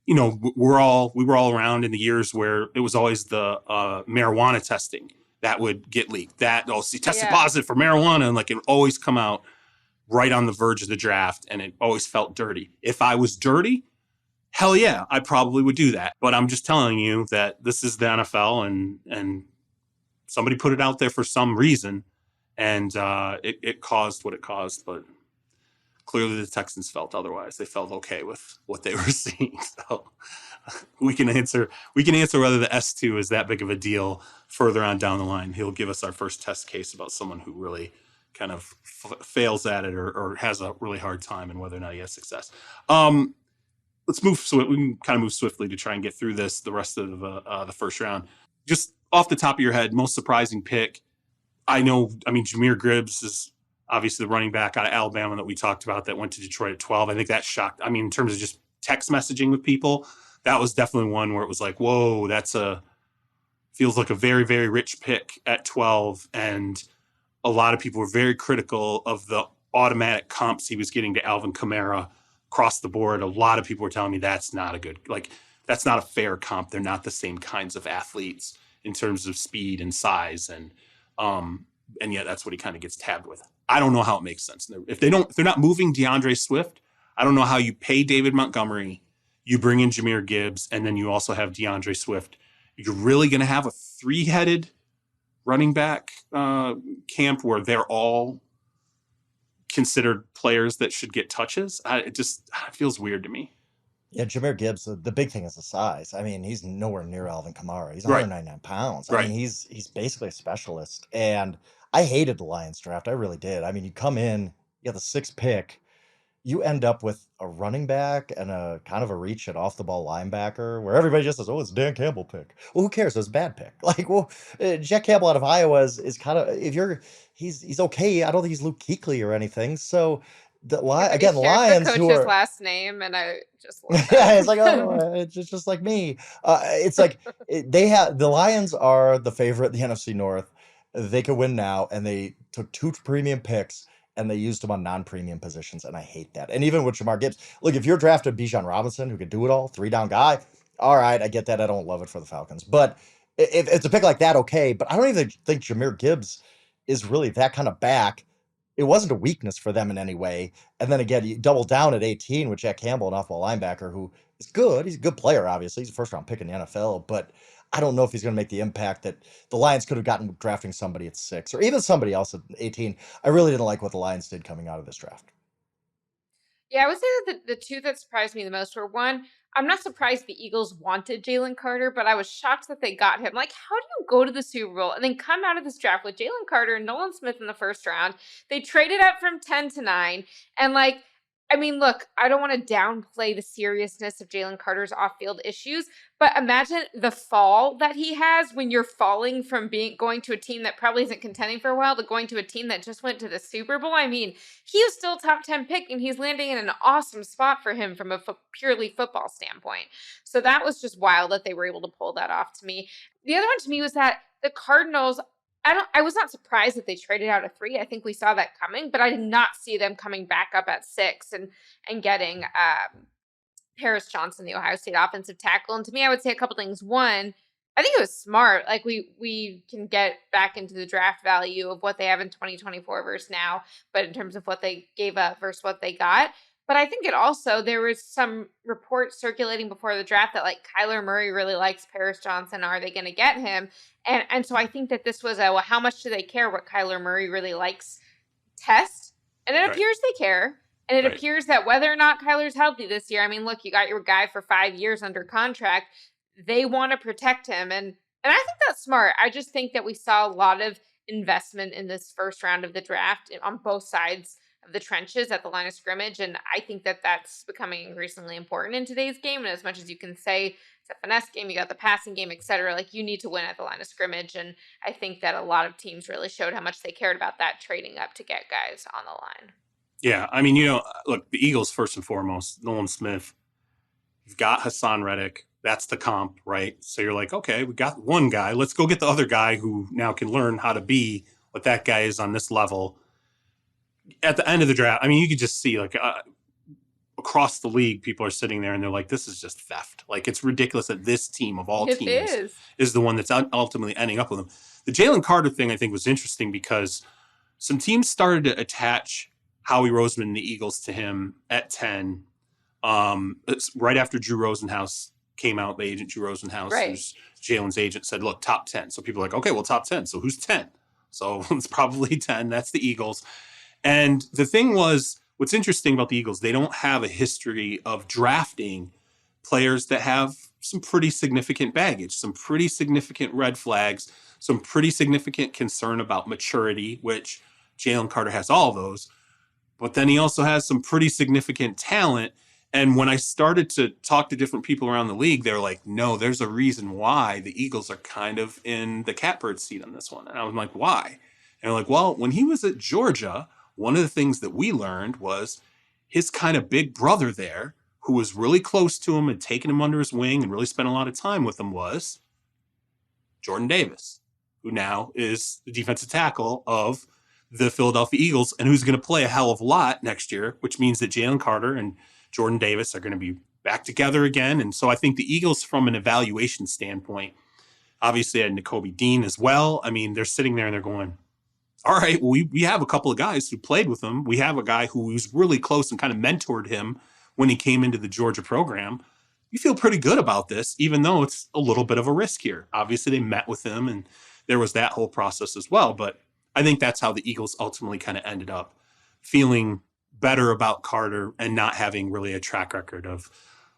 We were all around in the years where it was always the marijuana testing that would get leaked. That he tested positive for marijuana, and like it would always come out right on the verge of the draft, and it always felt dirty. If I was dirty, hell yeah, I probably would do that. But I'm just telling you that this is the NFL, and somebody put it out there for some reason, and it caused what it caused. But clearly the Texans felt otherwise. They felt okay with what they were seeing. So we can answer whether the S2 is that big of a deal further on down the line. He'll give us our first test case about someone who really kind of fails at it or has a really hard time, and whether or not he has success. Let's move. So we can kind of move swiftly to try and get through the rest of the first round. Just off the top of your head, most surprising pick. Jahmyr Gibbs is obviously the running back out of Alabama that we talked about that went to Detroit at 12. I think that shocked. In terms of just text messaging with people, that was definitely one where it was like, whoa, feels like a very, very rich pick at 12. And a lot of people were very critical of the automatic comps he was getting to Alvin Kamara across the board. A lot of people were telling me that's not a fair comp. They're not the same kinds of athletes in terms of speed and size. And yet that's what he kind of gets tabbed with. I don't know how it makes sense. If they're not moving DeAndre Swift, I don't know how you pay David Montgomery, you bring in Jahmyr Gibbs, and then you also have DeAndre Swift. You're really going to have a 3-headed running back camp where they're all considered players that should get touches. It feels weird to me. Yeah, Jahmyr Gibbs, the big thing is the size. He's nowhere near Alvin Kamara. He's Right. 199 pounds. Right. He's basically a specialist. And I hated the Lions draft. I really did. You come in, you have the 6th pick, you end up with a running back and a kind of a reach at off-the-ball linebacker where everybody just says, oh, it's a Dan Campbell pick. Well, who cares? It was a bad pick. Jack Campbell out of Iowa is kind of, he's okay. I don't think he's Luke Kuechly or anything. So the Lions who coach's are last name, and I just love yeah, that. it's like, oh, it's just like me. It's like the Lions are the favorite in the NFC North. They could win now, and they took 2 premium picks and they used them on non-premium positions, and I hate that. And even with Jahmyr Gibbs, look, if you're drafted Bijan Robinson, who could do it all, 3-down guy, all right, I get that. I don't love it for the Falcons, but if it's a pick like that, okay. But I don't even think Jahmyr Gibbs is really that kind of back. It wasn't a weakness for them in any way. And then again, you double down at 18 with Jack Campbell, an off-ball linebacker who is good. He's a good player, obviously. He's a first-round pick in the NFL, but I don't know if he's going to make the impact that the Lions could have gotten drafting somebody at 6 or even somebody else at 18. I really didn't like what the Lions did coming out of this draft. Yeah, I would say that the 2 that surprised me the most were, one, I'm not surprised the Eagles wanted Jalen Carter, but I was shocked that they got him. Like, how do you go to the Super Bowl and then come out of this draft with Jalen Carter and Nolan Smith in the first round? They traded up from 10 to 9. And look, I don't want to downplay the seriousness of Jalen Carter's off-field issues, but imagine the fall that he has when you're falling from going to a team that probably isn't contending for a while to going to a team that just went to the Super Bowl. He was still top 10 pick, and he's landing in an awesome spot for him from a purely football standpoint. So that was just wild that they were able to pull that off to me. The other one to me was that the Cardinals, I was not surprised that they traded out a 3. I think we saw that coming, but I did not see them coming back up at 6 and getting Harris Johnson, the Ohio State offensive tackle. And to me, I would say a couple things. One, I think it was smart. Like, we can get back into the draft value of what they have in 2024 versus now, but in terms of what they gave up versus what they got. But I think there was some reports circulating before the draft that Kyler Murray really likes Paris Johnson. Are they going to get him? And so I think that this was how much do they care what Kyler Murray really likes test, and it Right. appears they care. And it Right. appears that whether or not Kyler's healthy this year, I mean, look, you got your guy for 5 years under contract. They want to protect him. And I think that's smart. I just think that we saw a lot of investment in this first round of the draft on both sides of the trenches at the line of scrimmage. And I think that that's becoming increasingly important in today's game. And as much as you can say it's a finesse game, you got the passing game, et cetera, like you need to win at the line of scrimmage. And I think that a lot of teams really showed how much they cared about that, trading up to get guys on the line. Yeah, I mean, look, the Eagles first and foremost, Nolan Smith. You've got Hassan Reddick. That's the comp, right? So you're like, okay, we got one guy. Let's go get the other guy who now can learn how to be what that guy is on this level. At the end of the draft, I mean, you could just see like across the league, people are sitting there and they're like, this is just theft. Like, it's ridiculous that this team of all teams is the one that's ultimately ending up with them. The Jalen Carter thing, I think, was interesting because some teams started to attach Howie Roseman and the Eagles to him at 10. It's right after Drew Rosenhaus came out, the agent Drew Rosenhaus, who's Jalen's agent, said, look, top 10. So people are like, okay, well, top 10. So who's 10? So it's probably 10. That's the Eagles. And the thing was, what's interesting about the Eagles, they don't have a history of drafting players that have some pretty significant baggage, some pretty significant red flags, some pretty significant concern about maturity, which Jalen Carter has all of those. But then he also has some pretty significant talent. And when I started to talk to different people around the league, they're like, no, there's a reason why the Eagles are kind of in the catbird seat on this one. And I was like, why? And they're like, well, when he was at Georgia, one of the things that we learned was his kind of big brother there, who was really close to him and taking him under his wing and really spent a lot of time with him, was Jordan Davis, who now is the defensive tackle of the Philadelphia Eagles and who's going to play a hell of a lot next year, which means that Jalen Carter and Jordan Davis are going to be back together again. And so I think the Eagles, from an evaluation standpoint, obviously had Nakobe Dean as well. I mean, they're sitting there and they're going, all right, well, we have a couple of guys who played with him. We have a guy who was really close and kind of mentored him when he came into the Georgia program. You feel pretty good about this, even though it's a little bit of a risk here. Obviously, they met with him and there was that whole process as well. But I think that's how the Eagles ultimately kind of ended up feeling better about Carter and not having really a track record of,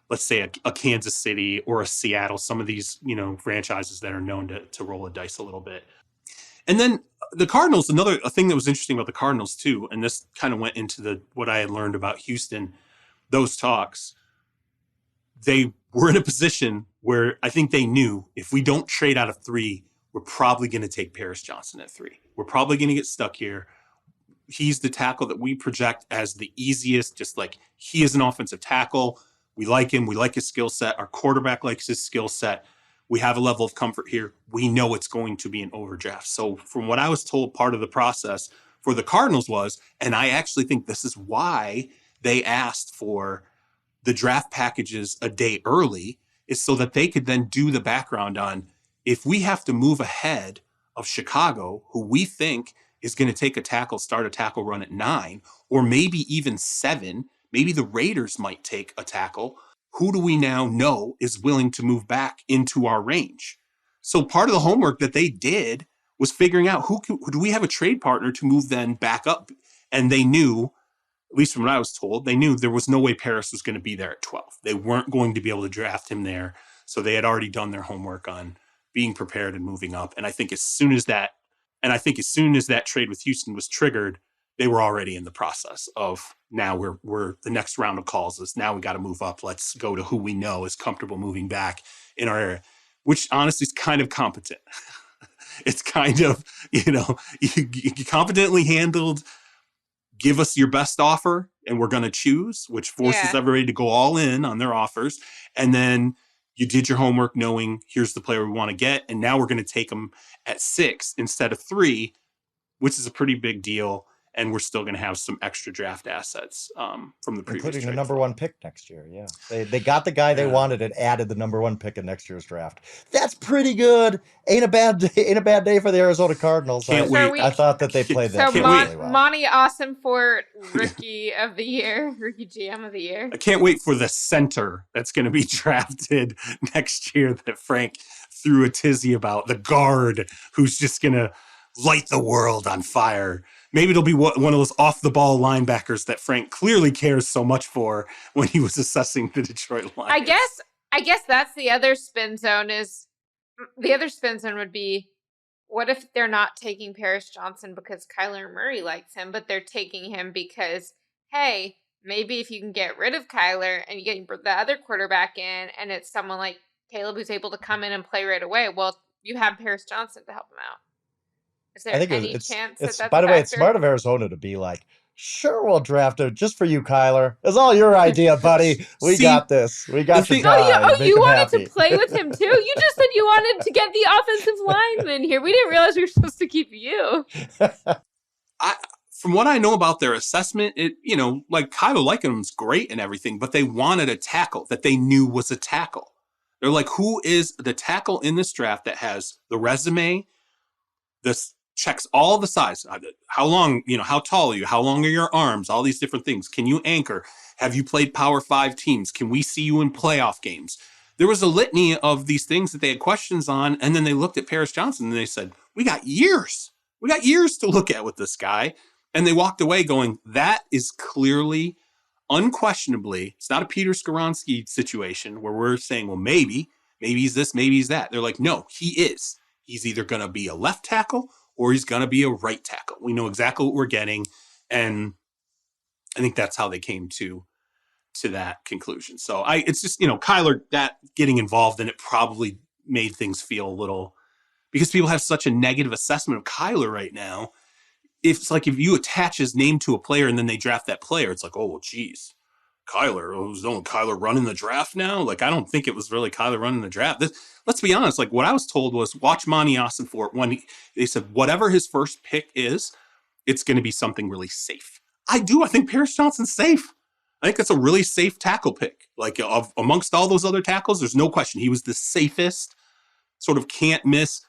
let's say, a Kansas City or a Seattle, some of these, franchises that are known to roll a dice a little bit. And then the Cardinals, a thing that was interesting about the Cardinals too, and this kind of went into what I had learned about Houston, those talks, they were in a position where I think they knew if we don't trade out of 3, we're probably going to take Paris Johnson at 3. We're probably going to get stuck here. He's the tackle that we project as the easiest, just like he is an offensive tackle. We like him. We like his skill set. Our quarterback likes his skill set. We have a level of comfort here. We know it's going to be an overdraft. So from what I was told, part of the process for the Cardinals was, and I actually think this is why they asked for the draft packages a day early, is so that they could then do the background on, if we have to move ahead of Chicago, who we think is going to start a tackle run at 9, or maybe even 7, maybe the Raiders might take a tackle, who do we now know is willing to move back into our range? So part of the homework that they did was figuring out who do we have a trade partner to move then back up? And they knew, at least from what I was told, they knew there was no way Paris was going to be there at 12. They weren't going to be able to draft him there. So they had already done their homework on being prepared and moving up. And I think as soon as that trade with Houston was triggered, they were already in the process of, now we're the next round of calls is, now we got to move up. Let's go to who we know is comfortable moving back in our area, which honestly is kind of competent. It's kind of, you competently handled, give us your best offer and we're going to choose, which forces everybody to go all in on their offers. And then you did your homework knowing here's the player we want to get. And now we're going to take them at 6 instead of 3, which is a pretty big deal. And we're still going to have some extra draft assets from the previous, including the number 1 pick next year. Yeah, they got the guy they wanted and added the number 1 pick in next year's draft. That's pretty good. Ain't a bad day for the Arizona Cardinals. I thought that they played that really well. Monty Ossenfort, rookie of the year, rookie GM of the year. I can't wait for the center that's going to be drafted next year that Frank threw a tizzy about, the guard who's just going to light the world on fire. Maybe it'll be one of those off-the-ball linebackers that Frank clearly cares so much for when he was assessing the Detroit Lions. I guess that's the other spin zone would be, what if they're not taking Paris Johnson because Kyler Murray likes him, but they're taking him because, hey, maybe if you can get rid of Kyler and you get the other quarterback in, and it's someone like Caleb who's able to come in and play right away, well, you have Paris Johnson to help him out. Is I there think any chance that it's that's by a the way, it's factor? smart of Arizona to be like, sure, we'll draft him just for you, Kyler. It's all your idea, buddy. We See, got this. We got your thing- guy. Make you him wanted happy. to play with him too? You just said you wanted to get the offensive lineman here. We didn't realize we were supposed to keep you. From what I know about their assessment, like Kyler Likem's great and everything, but they wanted a tackle that they knew was a tackle. They're like, who is the tackle in this draft that has the resume, this checks all the size, how long, how tall are you, how long are your arms, all these different things. Can you anchor? Have you played Power 5 teams? Can we see you in playoff games? There was a litany of these things that they had questions on, and then they looked at Paris Johnson and they said, we got years to look at with this guy. And they walked away going, that is clearly, unquestionably, it's not a Peter Skoronski situation where we're saying, well, maybe he's this, maybe he's that. They're like, no, he is. He's either going to be a left tackle or he's going to be a right tackle. We know exactly what we're getting. And I think that's how they came to that conclusion. So it's just, Kyler, that getting involved in it probably made things feel a little, because people have such a negative assessment of Kyler right now. If you attach his name to a player and then they draft that player, it's like, oh, well, geez, Kyler, who's Kyler running the draft now? Like, I don't think it was really Kyler running the draft. Let's be honest. Like, what I was told was watch Monty Ossenfort when they said whatever his first pick is, it's going to be something really safe. I think Paris Johnson's safe. I think it's a really safe tackle pick. Like, amongst all those other tackles, there's no question he was the safest. Sort of can't miss.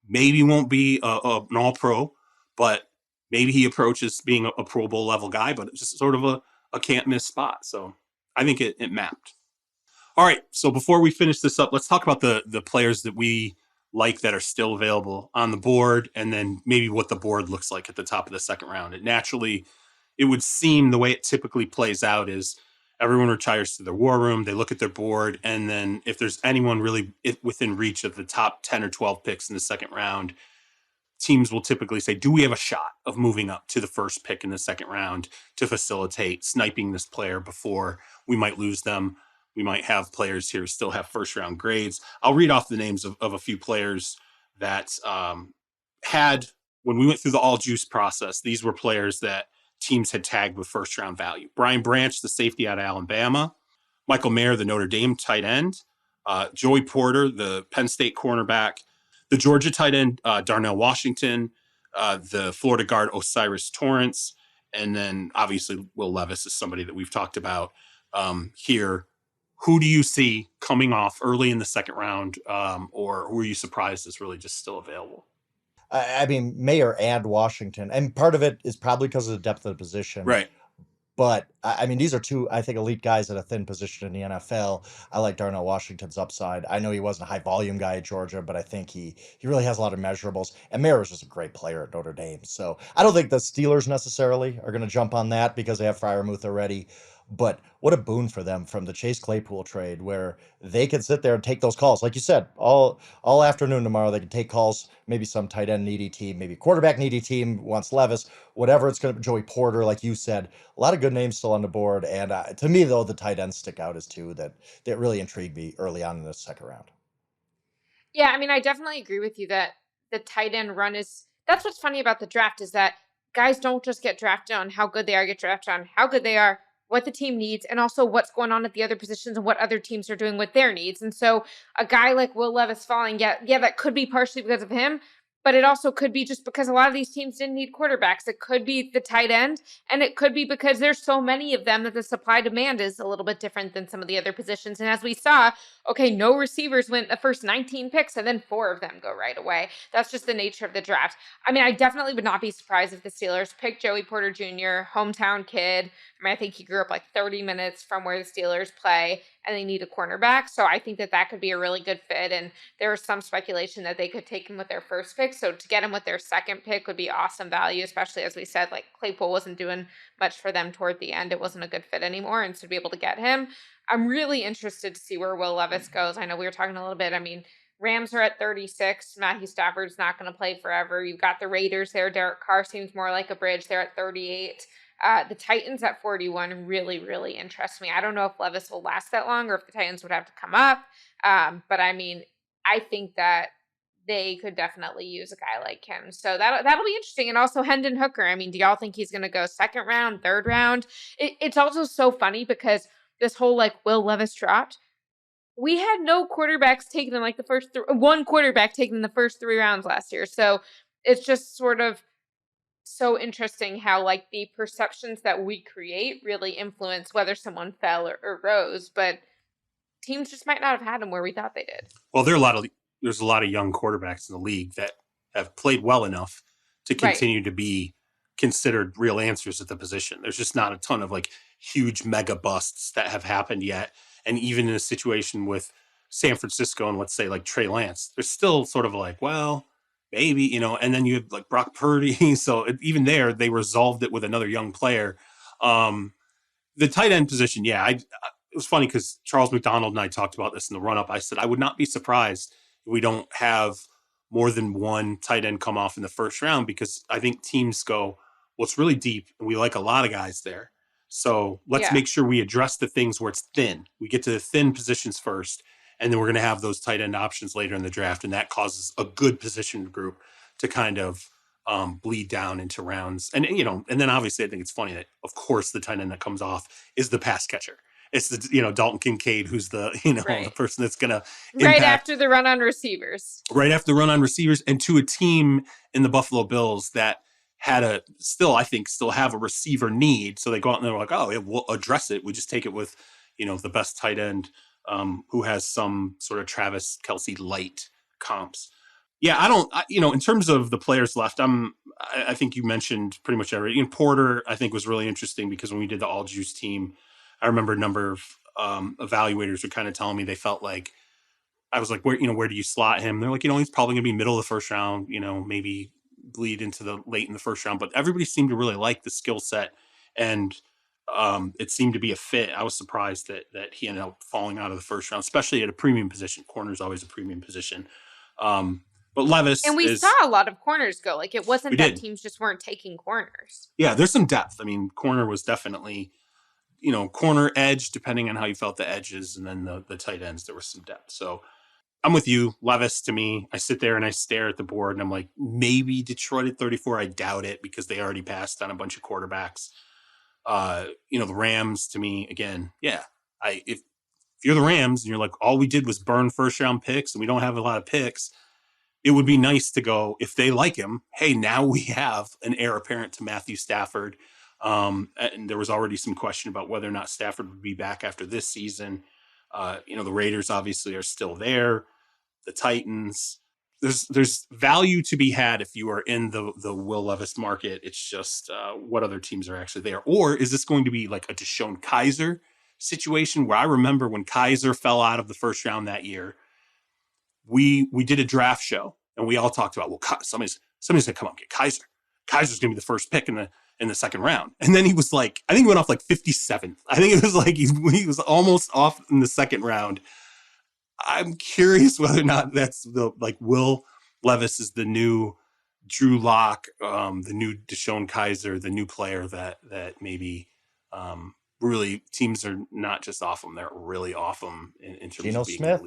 Maybe won't be an all-pro, but maybe he approaches being a Pro Bowl level guy, but it's just sort of a can't miss spot. So I think it mapped. All right. So before we finish this up, let's talk about the players that we like that are still available on the board, and then maybe what the board looks like at the top of the second round. It would seem the way it typically plays out is everyone retires to their war room. They look at their board, and then if there's anyone really within reach of the top 10 or 12 picks in the second round, teams will typically say, do we have a shot of moving up to the first pick in the second round to facilitate sniping this player before we might lose them? We might have players here still have first round grades. I'll read off the names of a few players that had, when we went through the all juice process, these were players that teams had tagged with first round value. Brian Branch, the safety out of Alabama. Michael Mayer, the Notre Dame tight end. Joey Porter, the Penn State cornerback. The Georgia tight end, Darnell Washington. The Florida guard, Osiris Torrance. And then obviously Will Levis is somebody that we've talked about here. Who do you see coming off early in the second round, or who are you surprised is really just still available? I mean, Mayer and Washington, and part of it is probably because of the depth of the position. Right. But I mean, these are two, I think, elite guys at a thin position in the NFL. I like Darnell Washington's upside. I know he wasn't a high volume guy at Georgia, but I think he really has a lot of measurables. And Mayer was just a great player at Notre Dame. So I don't think the Steelers necessarily are going to jump on that because they have Freiermuth already. But what a boon for them from the Chase Claypool trade, where they can sit there and take those calls. Like you said, all afternoon tomorrow, they can take calls. Maybe some tight end needy team, maybe quarterback needy team wants Levis, whatever it's going to be. Joey Porter, like you said, a lot of good names still on the board. And to me, though, the tight ends stick out as two that really intrigued me early on in the second round. Yeah, I mean, I definitely agree with you that the tight end run that's what's funny about the draft is that guys don't just get drafted on how good they are, get drafted on how good they are, what the team needs, and also what's going on at the other positions and what other teams are doing with their needs. And so a guy like Will Levis falling, yeah, that could be partially because of him, but it also could be just because a lot of these teams didn't need quarterbacks. It could be the tight end, and it could be because there's so many of them that the supply demand is a little bit different than some of the other positions. And as we saw, okay, no receivers went the first 19 picks, and then 4 of them go right away. That's just the nature of the draft. I mean, I definitely would not be surprised if the Steelers picked Joey Porter Jr., hometown kid. I mean, I think he grew up like 30 minutes from where the Steelers play, and they need a cornerback. So I think that could be a really good fit. And there was some speculation that they could take him with their first pick. So to get him with their second pick would be awesome value, especially as we said, like Claypool wasn't doing much for them toward the end. It wasn't a good fit anymore. And so to be able to get him, I'm really interested to see where Will Levis goes. I know we were talking a little bit. I mean, Rams are at 36. Matthew Stafford's not going to play forever. You've got the Raiders there. Derek Carr seems more like a bridge. They're at 38. The Titans at 41 really, really interest me. I don't know if Levis will last that long or if the Titans would have to come up. But I mean, I think that they could definitely use a guy like him. So that'll be interesting. And also Hendon Hooker. I mean, do y'all think he's going to go second round, third round? It's also so funny because this whole like Will Levis dropped. We had no quarterbacks taken in like the first one quarterback taken in the first 3 rounds last year. So it's just sort of so interesting how like the perceptions that we create really influence whether someone fell or rose. But teams just might not have had them where we thought they did. Well, there's a lot of young quarterbacks in the league that have played well enough to continue to be considered real answers at the position. There's just not a ton of like huge mega busts that have happened yet. And even in a situation with San Francisco and let's say like Trey Lance, there's still sort of like, well, maybe, and then you have like Brock Purdy. So even there, they resolved it with another young player. The tight end position, it was funny because Charles McDonald and I talked about this in the run-up. I said, I would not be surprised if we don't have more than one tight end come off in the first round because I think teams go, well, it's really deep and we like a lot of guys there. So let's make sure we address the things where it's thin. We get to the thin positions first, and then we're going to have those tight end options later in the draft. And that causes a good position group to kind of bleed down into rounds. And, and then obviously I think it's funny that, of course, the tight end that comes off is the pass catcher. It's the, Dalton Kincaid, who's the, the person that's going to right after the run on receivers. Right after the run on receivers, and to a team in the Buffalo Bills that had still have a receiver need. So they go out and they're like, oh, yeah, we'll address it. We just take it with, the best tight end who has some sort of Travis Kelce light comps. Yeah, in terms of the players left, I think you mentioned pretty much everything. Porter, I think, was really interesting because when we did the all juice team, I remember a number of evaluators were kind of telling me they felt like, I was like, where do you slot him? They're like, he's probably going to be middle of the first round, maybe bleed into the late in the first round, but everybody seemed to really like the skill set and it seemed to be a fit. I was surprised that he ended up falling out of the first round, especially at a premium position. Corner is always a premium position. But Levis, and we saw a lot of corners go. Like it wasn't that teams just weren't taking corners. Yeah, there's some depth. I mean, corner was definitely, corner edge, depending on how you felt the edges, and then the tight ends, there was some depth. So I'm with you. Levis, to me, I sit there and I stare at the board and I'm like, maybe Detroit at 34. I doubt it because they already passed on a bunch of quarterbacks. The Rams, to me, again, if you're the Rams and you're like, all we did was burn first round picks and we don't have a lot of picks, it would be nice to go, if they like him, hey, now we have an heir apparent to Matthew Stafford. And there was already some question about whether or not Stafford would be back after this season. The Raiders obviously are still there. The Titans, there's value to be had if you are in the Will Levis market. It's just what other teams are actually there. Or is this going to be like a Deshaun Kaiser situation where I remember when Kaiser fell out of the first round that year, we did a draft show and we all talked about, well, somebody's going to come up and get Kaiser. Kaiser's going to be the first pick in the second round. And then he was like, I think he went off like 57th. I think it was like he was almost off in the second round. I'm curious whether or not that's Will Levis is the new Drew Lock, the new Deshaun Kaiser, the new player that maybe really teams are not just off him, they're really off him in terms Geno of being Smith.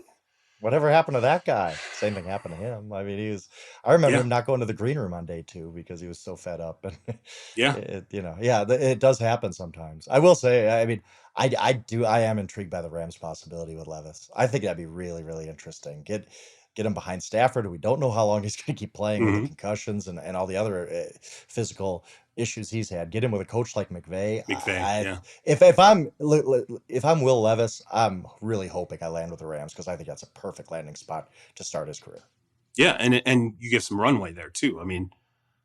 Whatever happened to that guy? Same thing happened to him. I mean, I remember him not going to the green room on day 2 because he was so fed up. And it does happen sometimes. I will say, I mean, I am intrigued by the Rams' possibility with Levis. I think that'd be really, really interesting. Get him behind Stafford. We don't know how long he's going to keep playing with the concussions and all the other physical issues he's had. Get him with a coach like McVay. If I'm Will Levis, I'm really hoping I land with the Rams because I think that's a perfect landing spot to start his career. Yeah, and you give some runway there too. I mean,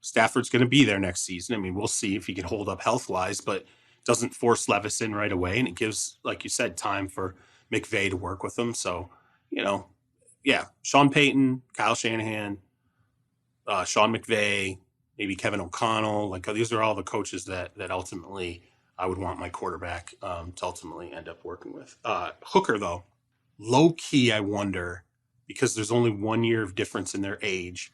Stafford's going to be there next season. I mean, we'll see if he can hold up health-wise, but doesn't force Levis in right away, and it gives, like you said, time for McVay to work with him. So, Sean Payton, Kyle Shanahan, Sean McVay, maybe Kevin O'Connell. Like these are all the coaches that ultimately I would want my quarterback to ultimately end up working with. Hooker, though, low key, I wonder, because there's only 1 year of difference in their age.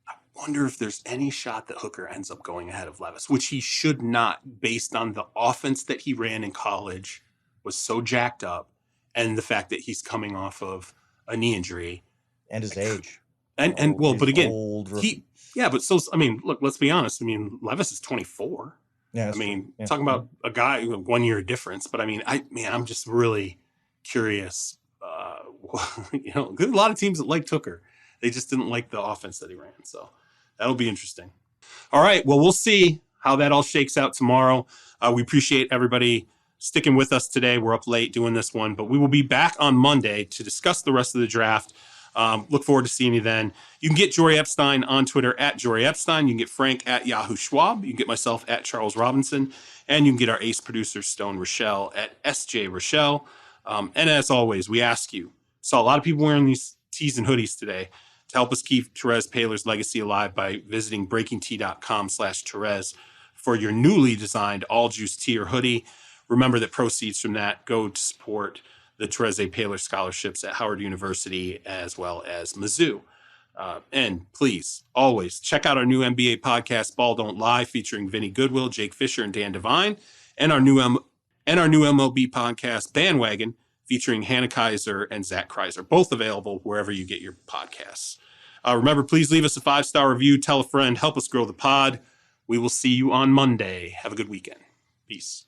I wonder if there's any shot that Hooker ends up going ahead of Levis, which he should not, based on the offense that he ran in college, was so jacked up, and the fact that he's coming off of a knee injury. And his age. And well, but again, look, let's be honest. I mean, Levis is 24. Yeah, talking about a guy, 1 year difference. But I mean, I'm just really curious. There's a lot of teams that liked Hooker. They just didn't like the offense that he ran. So that'll be interesting. All right. Well, we'll see how that all shakes out tomorrow. We appreciate everybody sticking with us today. We're up late doing this one, but we will be back on Monday to discuss the rest of the draft. Look forward to seeing you then. You can get Jori Epstein on Twitter at Jori Epstein. You can get Frank at Yahoo Schwab. You can get myself at Charles Robinson. And you can get our ace producer, Stone Rochelle, at SJ Rochelle. And as always, we ask you, saw a lot of people wearing these tees and hoodies today, to help us keep Therese Paler's legacy alive by visiting breakingtea.com/Therese for your newly designed All Juice tee or hoodie. Remember that proceeds from that go to support the Therese Paler scholarships at Howard University as well as Mizzou. And please, always check out our new NBA podcast, Ball Don't Lie, featuring Vinny Goodwill, Jake Fisher, and Dan Devine, and our new MLB podcast, Bandwagon, featuring Hannah Kaiser and Zach Kreiser, both available wherever you get your podcasts. Remember, please leave us a 5-star review, tell a friend, help us grow the pod. We will see you on Monday. Have a good weekend. Peace.